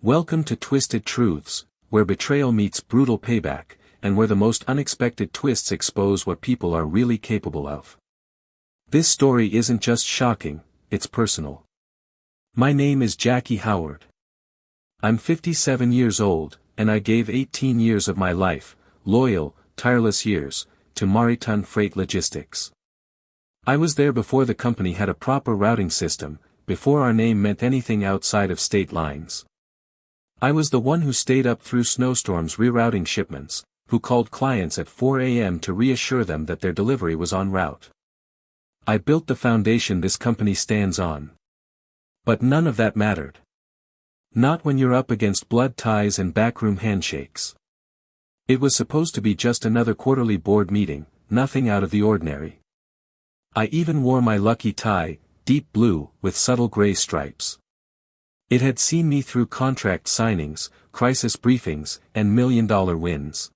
Welcome to Twisted Truths, where betrayal meets brutal payback, and where the most unexpected twists expose what people are really capable of. This story isn't just shocking, it's personal. My name is Jackie Howard. I'm 57 years old, and I gave 18 years of my life, loyal, tireless years, to maritime freight logistics. I was there before the company had a proper routing system, before our name meant anything outside of state lines. I was the one who stayed up through snowstorms rerouting shipments, who called clients at 4 a.m. to reassure them that their delivery was en route. I built the foundation this company stands on. But none of that mattered. Not when you're up against blood ties and backroom handshakes. It was supposed to be just another quarterly board meeting, nothing out of the ordinary. I even wore my lucky tie, deep blue, with subtle gray stripes. It had seen me through contract signings, crisis briefings, and million-dollar wins.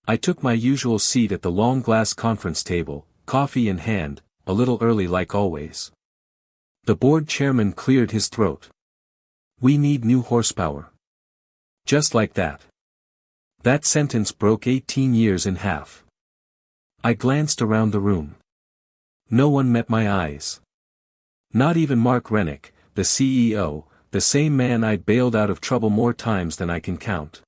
I took my usual seat at the long glass conference table, coffee in hand, a little early like always. The board chairman cleared his throat. "We need new horsepower." Just like that. That sentence broke 18 years in half. I glanced around the room. No one met my eyes. Not even Mark Rennick, the CEO, the same man I'd bailed out of trouble more times than I can count.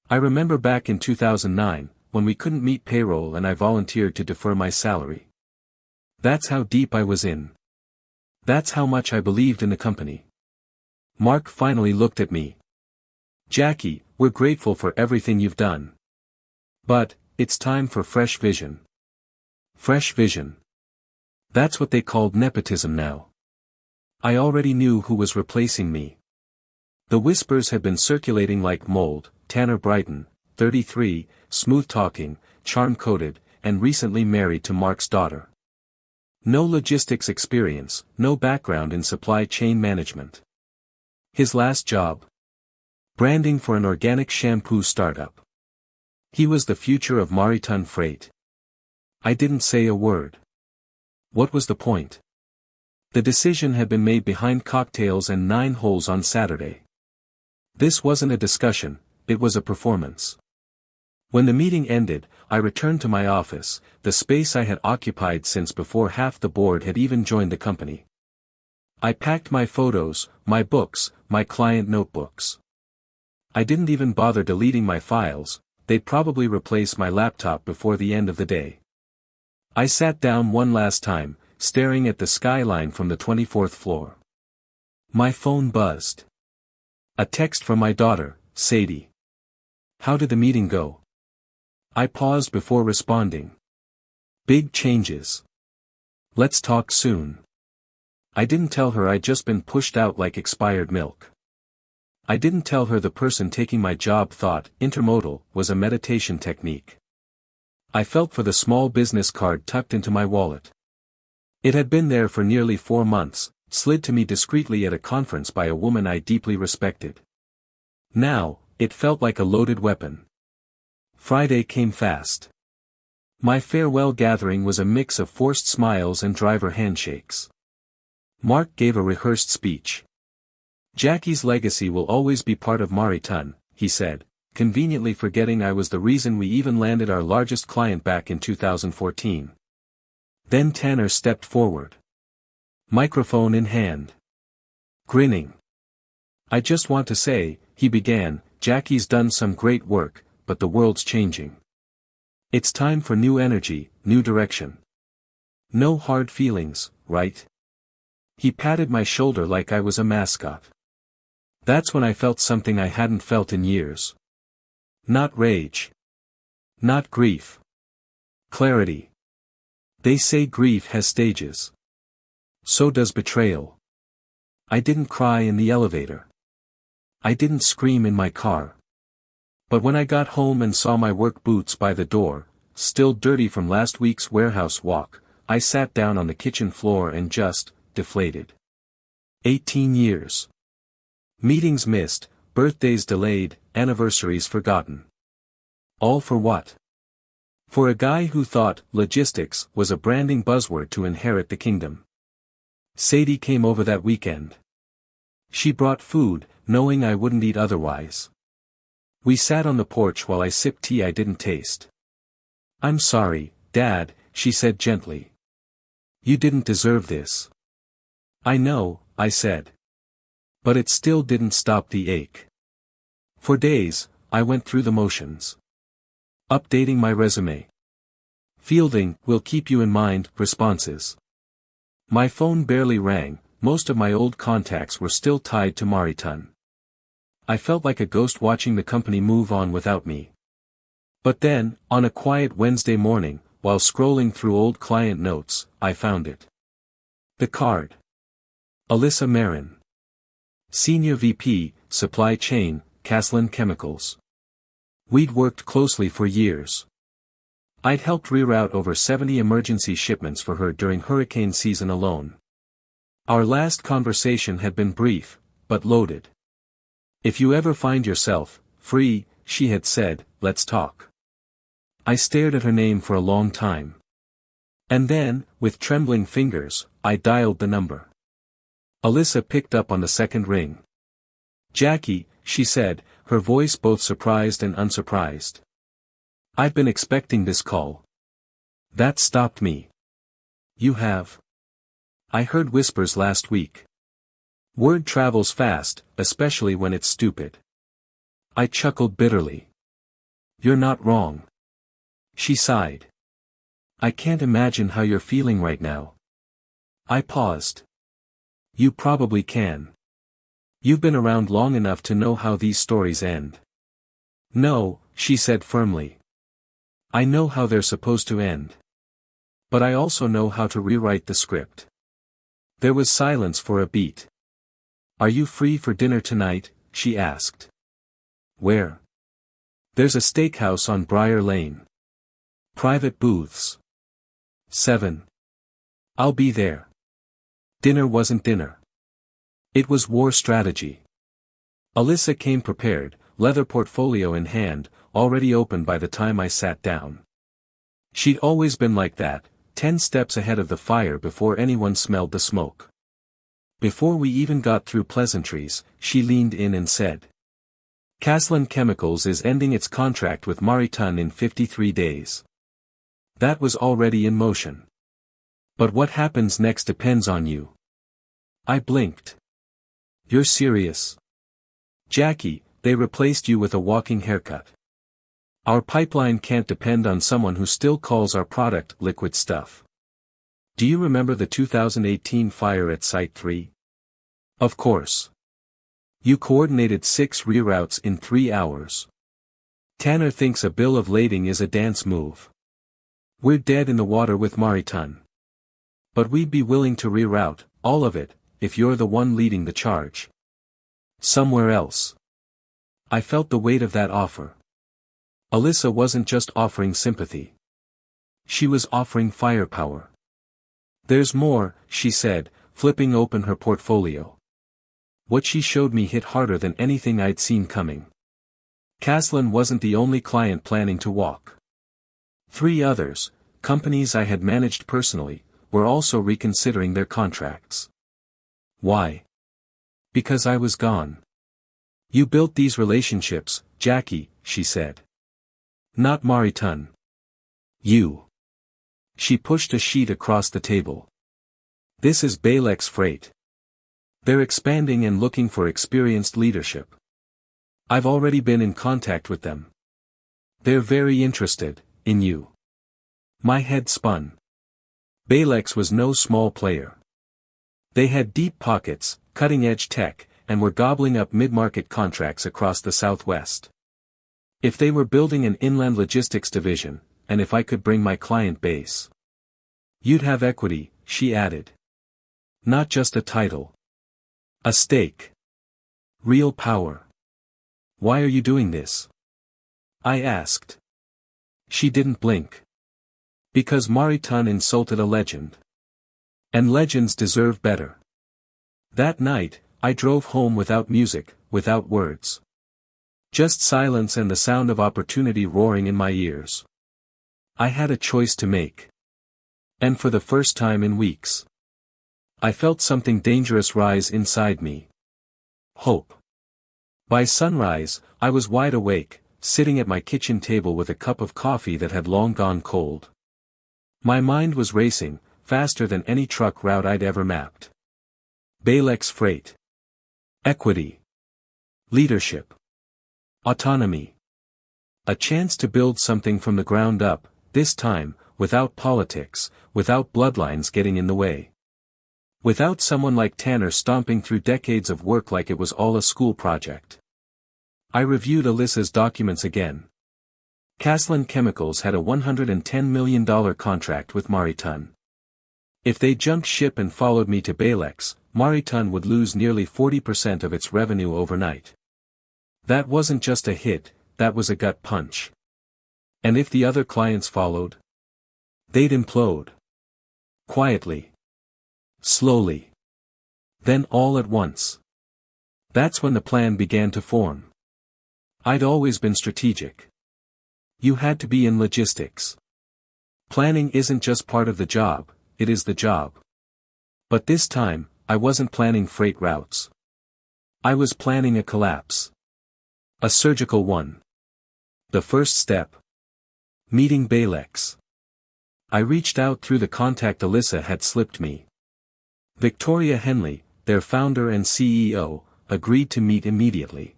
I remember back in 2009, when we couldn't meet payroll and I volunteered to defer my salary. That's how deep I was in. That's how much I believed in the company. Mark finally looked at me. "Jackie, we're grateful for everything you've done. But, it's time for fresh vision." Fresh vision. That's what they called nepotism now. I already knew who was replacing me. The whispers had been circulating like mold: Tanner Brighton, 33, smooth-talking, charm-coated, and recently married to Mark's daughter. No logistics experience, no background in supply chain management. His last job? Branding for an organic shampoo startup. He was the future of maritime freight. I didn't say a word. What was the point? The decision had been made behind cocktails and 9 holes on Saturday. This wasn't a discussion, it was a performance. When the meeting ended, I returned to my office, the space I had occupied since before half the board had even joined the company. I packed my photos, my books, my client notebooks. I didn't even bother deleting my files, they'd probably replace my laptop before the end of the day. I sat down one last time, staring at the skyline from the 24th floor. My phone buzzed. A text from my daughter, Sadie. "How did the meeting go?" I paused before responding. "Big changes. Let's talk soon." I didn't tell her I'd just been pushed out like expired milk. I didn't tell her the person taking my job thought intermodal was a meditation technique. I felt for the small business card tucked into my wallet. It had been there for nearly 4 months, slid to me discreetly at a conference by a woman I deeply respected. Now, it felt like a loaded weapon. Friday came fast. My farewell gathering was a mix of forced smiles and driver handshakes. Mark gave a rehearsed speech. "Jackie's legacy will always be part of Maritime," he said, conveniently forgetting I was the reason we even landed our largest client back in 2014. Then Tanner stepped forward. Microphone in hand. Grinning. "I just want to say," he began, "Jackie's done some great work, but the world's changing. It's time for new energy, new direction. No hard feelings, right?" He patted my shoulder like I was a mascot. That's when I felt something I hadn't felt in years. Not rage. Not grief. Clarity. They say grief has stages. So does betrayal. I didn't cry in the elevator. I didn't scream in my car. But when I got home and saw my work boots by the door, still dirty from last week's warehouse walk, I sat down on the kitchen floor and just deflated. 18 years. Meetings missed, birthdays delayed, anniversaries forgotten. All for what? For a guy who thought logistics was a branding buzzword to inherit the kingdom. Sadie came over that weekend. She brought food, knowing I wouldn't eat otherwise. We sat on the porch while I sipped tea I didn't taste. "I'm sorry, Dad," she said gently. "You didn't deserve this." "I know," I said. But it still didn't stop the ache. For days, I went through the motions. Updating my resume. Fielding, "will keep you in mind," responses. My phone barely rang, most of my old contacts were still tied to Mariton. I felt like a ghost watching the company move on without me. But then, on a quiet Wednesday morning, while scrolling through old client notes, I found it. The card. Alyssa Marin. Senior VP, Supply Chain, Caslin Chemicals. We'd worked closely for years. I'd helped reroute over 70 emergency shipments for her during hurricane season alone. Our last conversation had been brief, but loaded. "If you ever find yourself free," she had said, "let's talk." I stared at her name for a long time. And then, with trembling fingers, I dialed the number. Alyssa picked up on the second ring. "Jackie," she said, her voice both surprised and unsurprised. "I've been expecting this call." That stopped me. "You have?" "I heard whispers last week." Word travels fast, especially when it's stupid. I chuckled bitterly. "You're not wrong." She sighed. "I can't imagine how you're feeling right now." I paused. "You probably can. You've been around long enough to know how these stories end." "No," she said firmly. "I know how they're supposed to end. But I also know how to rewrite the script." There was silence for a beat. "Are you free for dinner tonight?" she asked. "Where?" "There's a steakhouse on Briar Lane. Private booths. 7. I'll be there." Dinner wasn't dinner. It was war strategy. Alyssa came prepared, leather portfolio in hand, already open by the time I sat down. She'd always been like that, 10 steps ahead of the fire before anyone smelled the smoke. Before we even got through pleasantries, she leaned in and said, "Caslin Chemicals is ending its contract with Mariton in 53 days. That was already in motion. But what happens next depends on you." I blinked. "You're serious?" "Jackie, they replaced you with a walking haircut. Our pipeline can't depend on someone who still calls our product liquid stuff. Do you remember the 2018 fire at Site 3? Of course. You coordinated 6 reroutes in 3 hours. Tanner thinks a bill of lading is a dance move. We're dead in the water with Mariton. But we'd be willing to reroute, all of it, if you're the one leading the charge. Somewhere else." I felt the weight of that offer. Alyssa wasn't just offering sympathy. She was offering firepower. "There's more," she said, flipping open her portfolio. What she showed me hit harder than anything I'd seen coming. Caslin wasn't the only client planning to walk. 3 others, companies I had managed personally, were also reconsidering their contracts. Why? Because I was gone. "You built these relationships, Jackie," she said. "Not Mariton. You." She pushed a sheet across the table. "This is Balex Freight. They're expanding and looking for experienced leadership. I've already been in contact with them. They're very interested in you." My head spun. Balex was no small player. They had deep pockets, cutting-edge tech, and were gobbling up mid-market contracts across the Southwest. If they were building an inland logistics division, and if I could bring my client base. "You'd have equity," she added. "Not just a title. A stake. Real power. Why are you doing this?" I asked. She didn't blink. "Because Mariton insulted a legend. And legends deserve better." That night, I drove home without music, without words. Just silence and the sound of opportunity roaring in my ears. I had a choice to make. And for the first time in weeks, I felt something dangerous rise inside me. Hope. By sunrise, I was wide awake, sitting at my kitchen table with a cup of coffee that had long gone cold. My mind was racing, faster than any truck route I'd ever mapped. Balex freight. Equity. Leadership. Autonomy. A chance to build something from the ground up, this time, without politics, without bloodlines getting in the way. Without someone like Tanner stomping through decades of work like it was all a school project. I reviewed Alyssa's documents again. Caslin Chemicals had a $110 million contract with Mariton. If they jumped ship and followed me to Balex, Mariton would lose nearly 40% of its revenue overnight. That wasn't just a hit, that was a gut punch. And if the other clients followed? They'd implode. Quietly. Slowly. Then all at once. That's when the plan began to form. I'd always been strategic. You had to be in logistics. Planning isn't just part of the job, it is the job. But this time, I wasn't planning freight routes. I was planning a collapse. A surgical one. The first step. Meeting Balex. I reached out through the contact Alyssa had slipped me. Victoria Henley, their founder and CEO, agreed to meet immediately.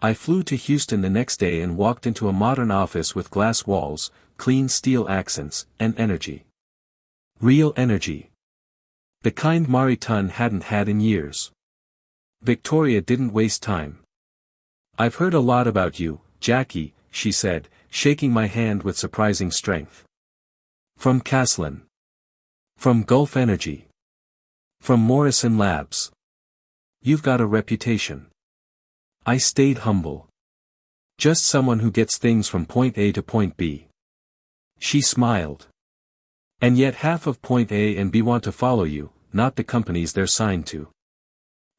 I flew to Houston the next day and walked into a modern office with glass walls, clean steel accents, and energy. Real energy. The kind Mariton hadn't had in years. Victoria didn't waste time. "I've heard a lot about you, Jackie," she said, shaking my hand with surprising strength. "From Caslin. From Gulf Energy. From Morrison Labs. You've got a reputation." I stayed humble. "Just someone who gets things from point A to point B." She smiled. "And yet half of point A and B want to follow you, not the companies they're signed to."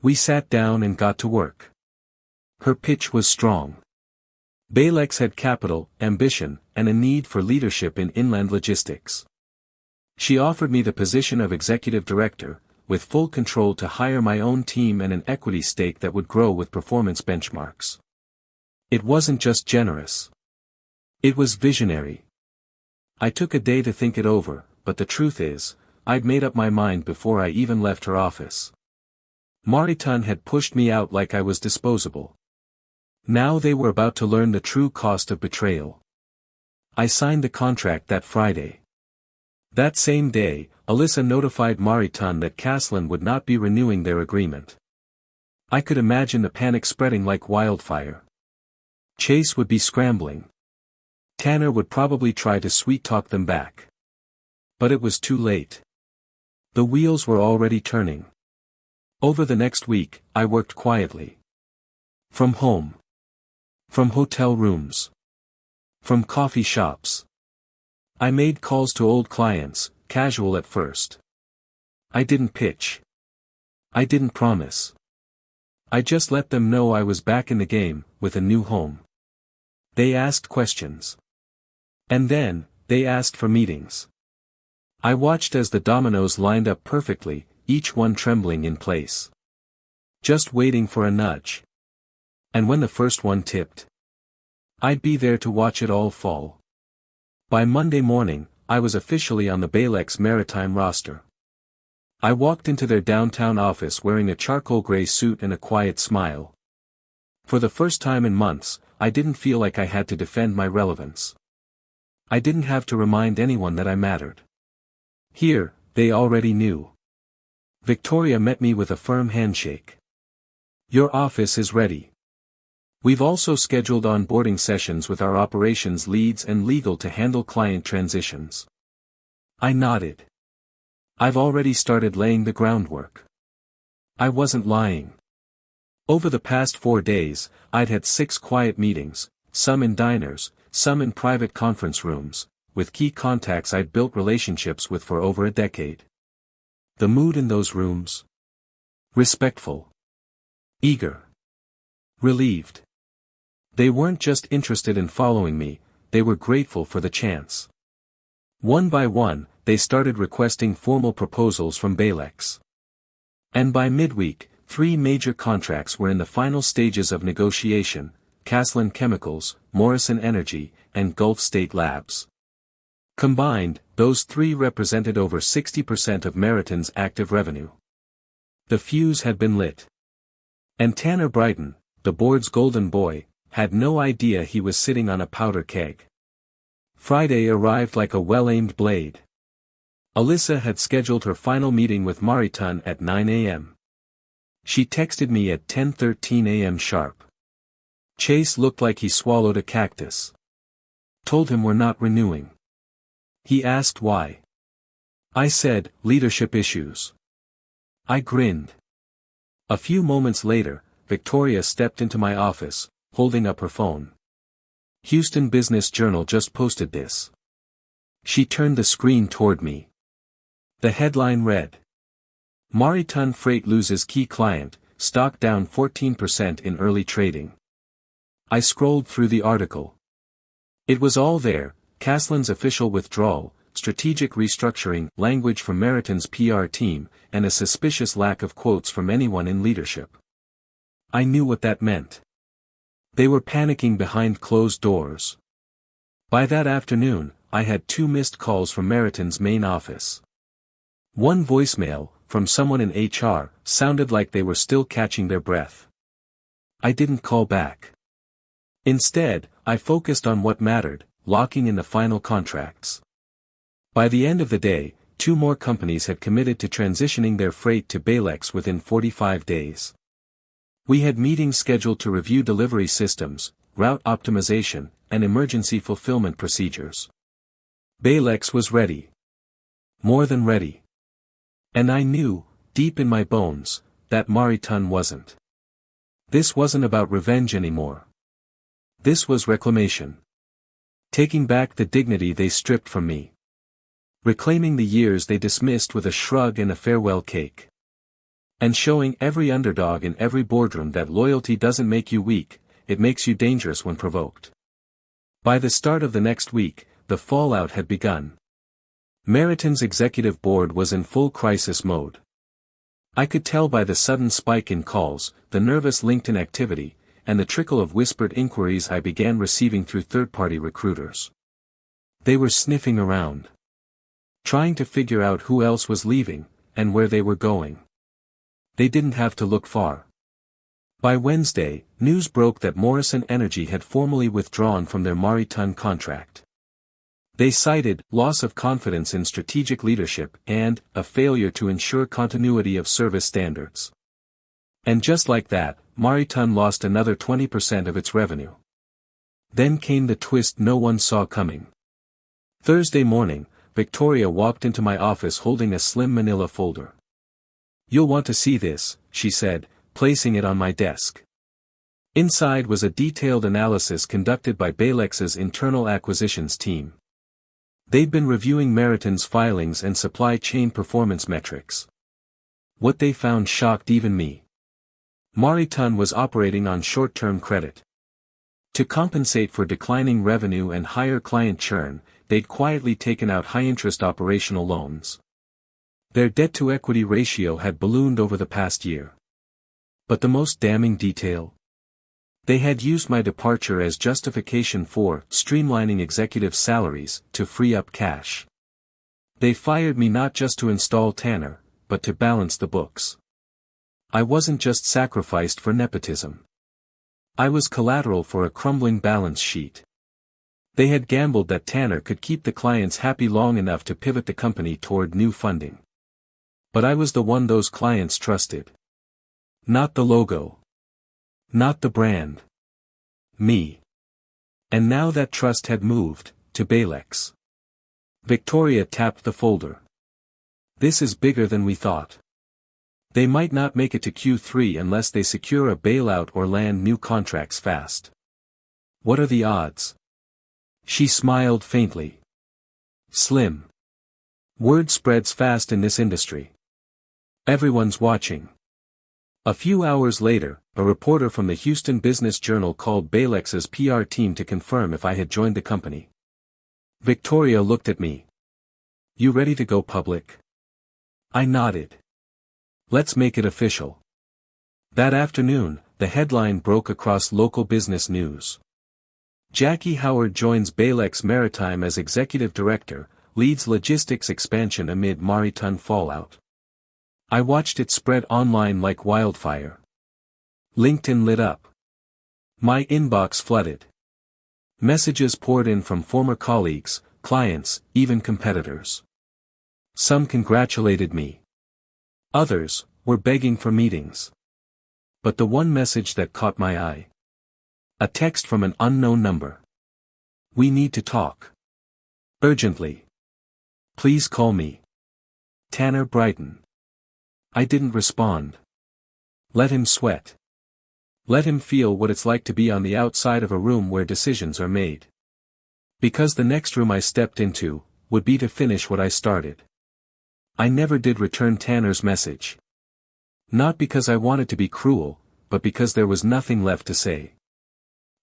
We sat down and got to work. Her pitch was strong. Balex had capital, ambition, and a need for leadership in inland logistics. She offered me the position of executive director, with full control to hire my own team and an equity stake that would grow with performance benchmarks. It wasn't just generous. It was visionary. I took a day to think it over, but the truth is, I'd made up my mind before I even left her office. Mariton had pushed me out like I was disposable. Now they were about to learn the true cost of betrayal. I signed the contract that Friday. That same day, Alyssa notified Mariton that Caslin would not be renewing their agreement. I could imagine the panic spreading like wildfire. Chase would be scrambling. Tanner would probably try to sweet-talk them back. But it was too late. The wheels were already turning. Over the next week, I worked quietly. From home. From hotel rooms. From coffee shops. I made calls to old clients, casual at first. I didn't pitch. I didn't promise. I just let them know I was back in the game, with a new home. They asked questions. And then, they asked for meetings. I watched as the dominoes lined up perfectly, each one trembling in place. Just waiting for a nudge. And when the first one tipped, I'd be there to watch it all fall. By Monday morning, I was officially on the Balex Maritime roster. I walked into their downtown office wearing a charcoal gray suit and a quiet smile. For the first time in months, I didn't feel like I had to defend my relevance. I didn't have to remind anyone that I mattered. Here, they already knew. Victoria met me with a firm handshake. "Your office is ready. We've also scheduled onboarding sessions with our operations leads and legal to handle client transitions." I nodded. I've already started laying the groundwork. I wasn't lying. Over the past 4 days, I'd had 6 quiet meetings, some in diners, some in private conference rooms, with key contacts I'd built relationships with for over a decade. The mood in those rooms? Respectful. Eager. Relieved. They weren't just interested in following me, they were grateful for the chance. One by one, they started requesting formal proposals from Balex. And by midweek, 3 major contracts were in the final stages of negotiation: Caslin Chemicals, Morrison Energy, and Gulf State Labs. Combined, those 3 represented over 60% of Meriton's active revenue. The fuse had been lit. And Tanner Brighton, the board's golden boy, had no idea he was sitting on a powder keg. Friday arrived like a well-aimed blade. Alyssa had scheduled her final meeting with Mariton at 9 a.m. She texted me at 10:13 a.m. sharp. Chase looked like he swallowed a cactus. Told him we're not renewing. He asked why. I said, leadership issues. I grinned. A few moments later, Victoria stepped into my office, holding up her phone. Houston Business Journal just posted this. She turned the screen toward me. The headline read: Mariton Freight loses key client, stock down 14% in early trading. I scrolled through the article. It was all there: Caslin's official withdrawal, strategic restructuring, language from Meriton's PR team, and a suspicious lack of quotes from anyone in leadership. I knew what that meant. They were panicking behind closed doors. By that afternoon, I had 2 missed calls from Meriton's main office. One voicemail, from someone in HR, sounded like they were still catching their breath. I didn't call back. Instead, I focused on what mattered: locking in the final contracts. By the end of the day, 2 more companies had committed to transitioning their freight to Balex within 45 days. We had meetings scheduled to review delivery systems, route optimization, and emergency fulfillment procedures. Balex was ready. More than ready. And I knew, deep in my bones, that Mariton wasn't. This wasn't about revenge anymore. This was reclamation. Taking back the dignity they stripped from me. Reclaiming the years they dismissed with a shrug and a farewell cake. And showing every underdog in every boardroom that loyalty doesn't make you weak, it makes you dangerous when provoked. By the start of the next week, the fallout had begun. Meriton's executive board was in full crisis mode. I could tell by the sudden spike in calls, the nervous LinkedIn activity, and the trickle of whispered inquiries I began receiving through third-party recruiters. They were sniffing around. Trying to figure out who else was leaving, and where they were going. They didn't have to look far. By Wednesday, news broke that Morrison Energy had formally withdrawn from their Mariton contract. They cited loss of confidence in strategic leadership and a failure to ensure continuity of service standards. And just like that, Mariton lost another 20% of its revenue. Then came the twist no one saw coming. Thursday morning, Victoria walked into my office holding a slim manila folder. "You'll want to see this," she said, placing it on my desk. Inside was a detailed analysis conducted by Balex's internal acquisitions team. They'd been reviewing Meriton's filings and supply chain performance metrics. What they found shocked even me. Mariton was operating on short-term credit. To compensate for declining revenue and higher client churn, they'd quietly taken out high-interest operational loans. Their debt-to-equity ratio had ballooned over the past year. But the most damning detail? They had used my departure as justification for streamlining executive salaries to free up cash. They fired me not just to install Tanner, but to balance the books. I wasn't just sacrificed for nepotism. I was collateral for a crumbling balance sheet. They had gambled that Tanner could keep the clients happy long enough to pivot the company toward new funding. But I was the one those clients trusted. Not the logo. Not the brand. Me. And now that trust had moved to Balex. Victoria tapped the folder. "This is bigger than we thought. They might not make it to Q3 unless they secure a bailout or land new contracts fast. What are the odds?" She smiled faintly. "Slim. Word spreads fast in this industry. Everyone's watching." A few hours later, a reporter from the Houston Business Journal called Balex's PR team to confirm if I had joined the company. Victoria looked at me. "You ready to go public?" I nodded. "Let's make it official." That afternoon, the headline broke across local business news. Jackie Howard joins Balex Maritime as executive director, leads logistics expansion amid Maritime fallout. I watched it spread online like wildfire. LinkedIn lit up. My inbox flooded. Messages poured in from former colleagues, clients, even competitors. Some congratulated me. Others were begging for meetings. But the one message that caught my eye. A text from an unknown number. We need to talk. Urgently. Please call me. Tanner Brighton. I didn't respond. Let him sweat. Let him feel what it's like to be on the outside of a room where decisions are made. Because the next room I stepped into would be to finish what I started. I never did return Tanner's message. Not because I wanted to be cruel, but because there was nothing left to say.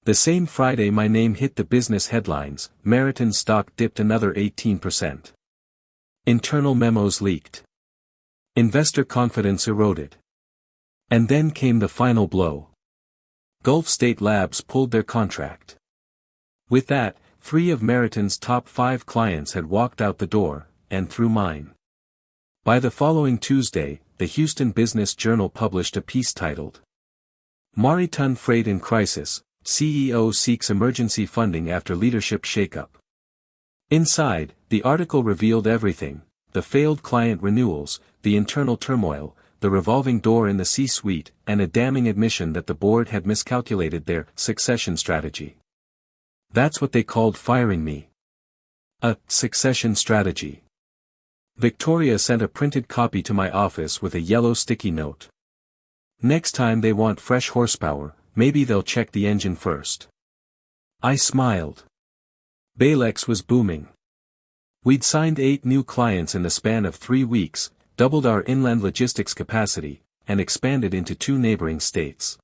The same Friday my name hit the business headlines, Meriton stock dipped another 18%. Internal memos leaked. Investor confidence eroded. And then came the final blow. Gulf State Labs pulled their contract. With that, 3 of Meriton's top 5 clients had walked out the door, and through mine. By the following Tuesday, the Houston Business Journal published a piece titled, Maritime Freight in Crisis, CEO Seeks Emergency Funding After Leadership Shakeup. Inside, the article revealed everything, the failed client renewals, the internal turmoil, the revolving door in the C-suite, and a damning admission that the board had miscalculated their succession strategy. That's what they called firing me. A succession strategy. Victoria sent a printed copy to my office with a yellow sticky note. Next time they want fresh horsepower, maybe they'll check the engine first. I smiled. Balex was booming. We'd signed 8 new clients in the span of 3 weeks, doubled our inland logistics capacity, and expanded into 2 neighboring states.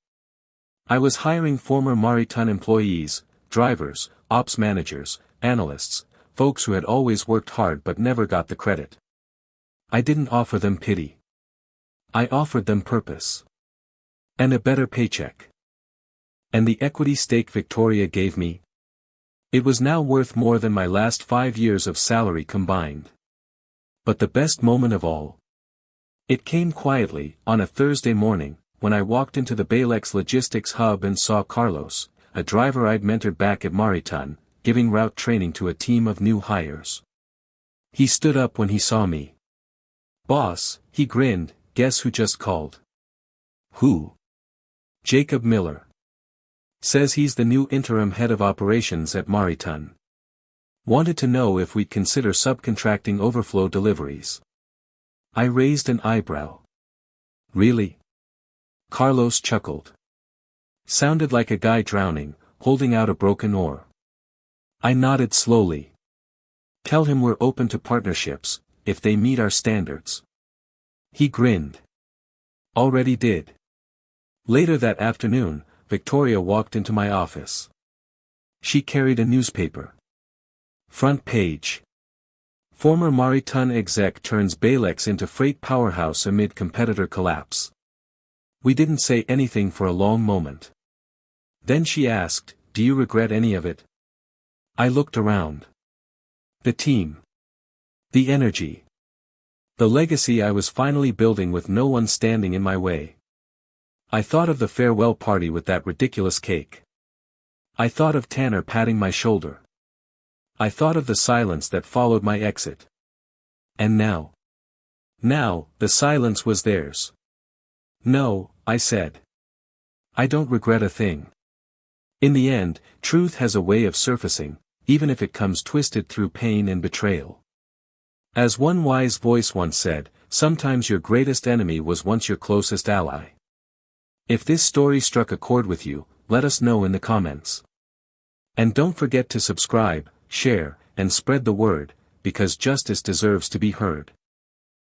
I was hiring former Maritime employees, drivers, ops managers, analysts, folks who had always worked hard but never got the credit. I didn't offer them pity. I offered them purpose. And a better paycheck. And the equity stake Victoria gave me? It was now worth more than my last 5 years of salary combined. But the best moment of all. It came quietly, on a Thursday morning, when I walked into the Balex Logistics Hub and saw Carlos, a driver I'd mentored back at Maritime, giving route training to a team of new hires. He stood up when he saw me. Boss, he grinned, guess who just called? Who? Jacob Miller. Says he's the new interim head of operations at Maritime. Wanted to know if we'd consider subcontracting overflow deliveries. I raised an eyebrow. Really? Carlos chuckled. Sounded like a guy drowning, holding out a broken oar. I nodded slowly. Tell him we're open to partnerships, if they meet our standards. He grinned. Already did. Later that afternoon, Victoria walked into my office. She carried a newspaper. Front page. Former Maritime exec turns Balex into freight powerhouse amid competitor collapse. We didn't say anything for a long moment. Then she asked, do you regret any of it? I looked around. The team. The energy. The legacy I was finally building with no one standing in my way. I thought of the farewell party with that ridiculous cake. I thought of Tanner patting my shoulder. I thought of the silence that followed my exit. And now? Now, the silence was theirs. No, I said. I don't regret a thing. In the end, truth has a way of surfacing, even if it comes twisted through pain and betrayal. As one wise voice once said, sometimes your greatest enemy was once your closest ally. If this story struck a chord with you, let us know in the comments. And don't forget to subscribe, share, and spread the word, because justice deserves to be heard.